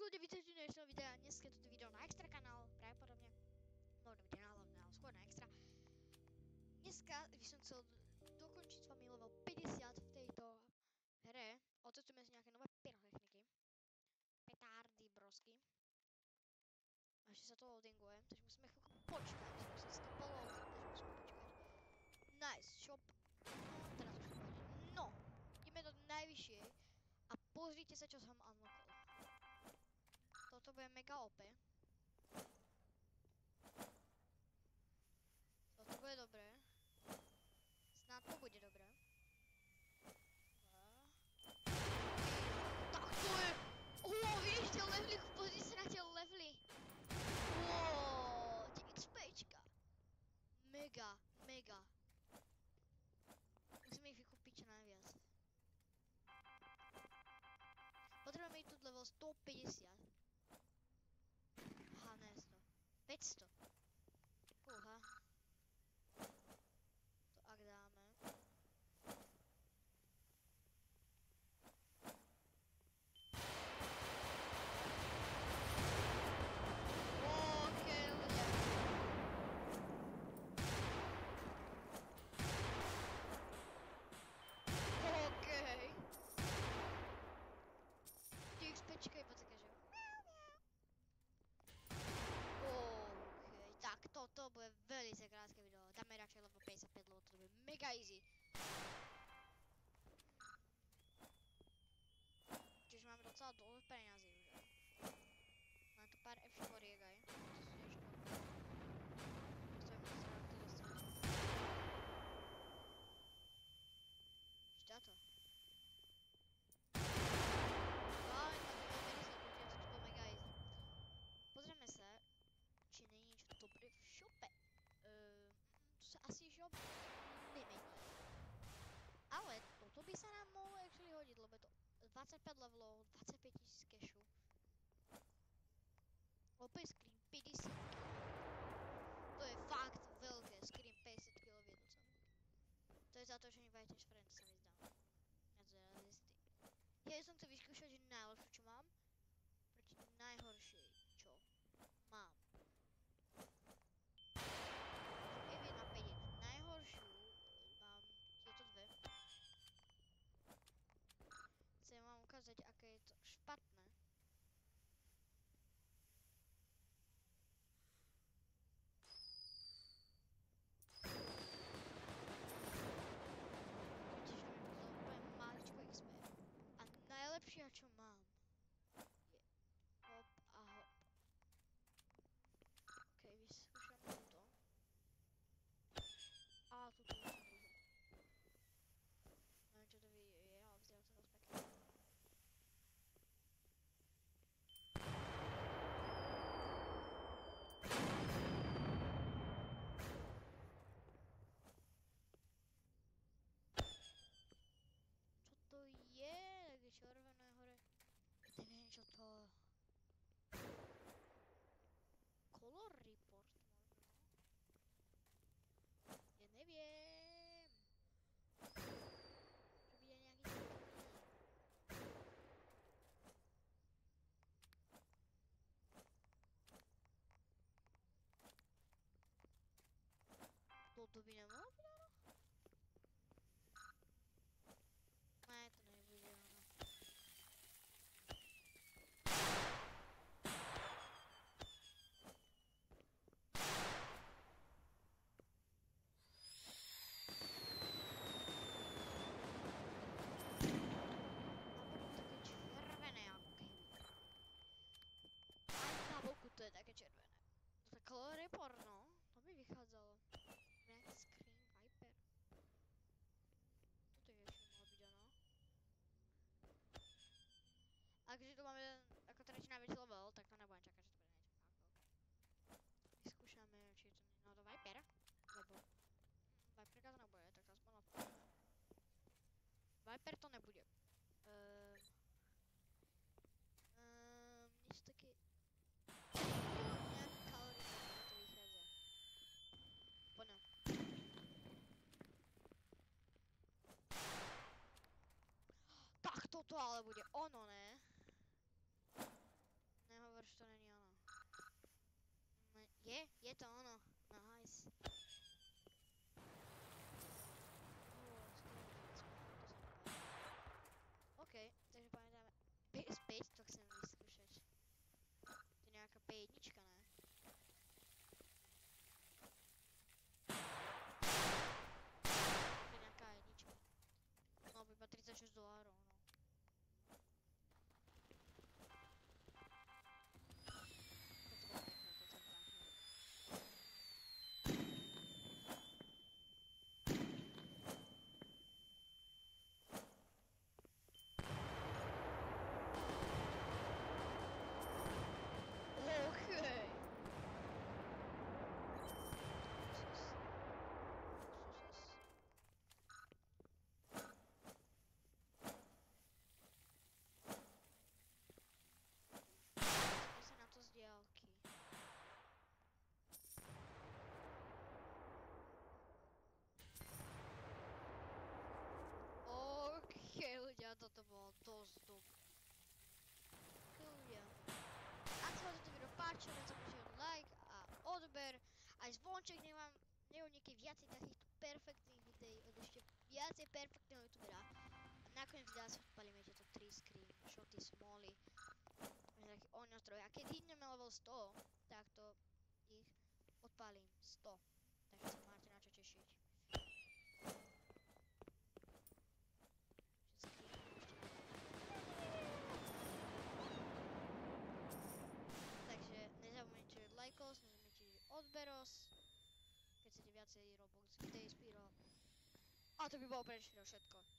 ľudia, vítajte v dnešnom videa. Dneska je toto video na extra kanál, pravdepodobne. Možno bude na hlavné, ale skôr na extra. Dneska by som chcel dokončiť s vami level 50 v tejto hre. Otestujeme si nejaké nové pyrotechniky. Petardy, brosky. A ešte sa to loadinguje, takže musíme chvíľku počkať. Musím si to poloadiť, takže musíme počkať. Nice, shop. No, teraz už to pôjde. No, ideme do najvyššej. A pozrite sa, čo som unlockol. Toto bude mega OP. Toto bude dobré. Snad to bude dobré. Tak to je! Vidíš tie levely? Pozri sa na tie levely. Tie XPčka. Mega, mega. Musíme ich vykúpiť čo najviac. Potrebujeme ísť tu level 150. Aha, ne 100. 500. Fúha. To ak dáme. Počkaj, že? Tak toto bude veľmi krátke video. Dáme radšej level 55, lebo to bude mega easy. Čiže máme docela dosť peňazí už. Mám tu pár F4 aj. Čo to? Pozrieme sa, či není niečo dobré v shope. Tu sa asi shop nemení. Ale toto by sa nám mohlo actually hodiť, lebo je to 25 levelov, 25 000 cashu. Opäť screen 50 kg. To je fakt veľké, screen 50 kg v jednu cenu. To je za to, že invite friend, sa mi zdá. Ja to teraz istý. Ja som chcel vyskúšať, že najlepšie, čo mám, proti najhoršej, čo mám. F1 na 5. Najhoršiu mám tieto dve. Chcem vám ukázať, aké je to špatné. Tiež mi to úplne maličko XP. A najlepšia, čo mám, je hop a hop. OK, vyskúšam túto. A túto už som blízko. Neviem, čo to je, ale vyzerá to dosť pekne. Čo to je? Také červené hore. Neviem, čo to... Color report možno. Ja neviem. Že by je nejaký taký. Toto by nemohlo byť ono? Ne, to nebude ono. To je také červené. To je color report, no. To by vychádzalo. Nejaký screen viper. Toto je ešte mohlo byť ono. A keďže tu máme ako tretí najväčší level, tak to nebudem čakať, že to bude niečo fakt veľké. Vyskúšame, či je to to viper. Lebo viperka to nebude, tak to aspoň viper to nebude. Niečo také... to vychádza. Poďme. Tak toto ale bude ono, ne? Je to ono. Nice. OK, takže pamätáme. PS5 to chcem vyskúšať. To je nejaká P1, ne? To je nejaká jednička. No, iba $36, no. Z diaľky. OK, ľudia, toto bolo dosť dobré. Ľudia. Ak sa vám toto video páčilo, nezapomínajte like a odber. Aj zvonček, nech vám neunikne viacej takýchto perfektných videí od ešte viacej perfektného youtubera. A nakoniec videa si odpalíme tieto 3 screenshoty smoly. Taký ohňostroj. A keď hýtneme level 100, tak to ich odpálim 100. Takže sa máte na čo tešiť. Takže nezabudnite lajkos, nezabudnite odberos. Keď chcete viacej Roblox, Spiro. A to by bolo pre všetko.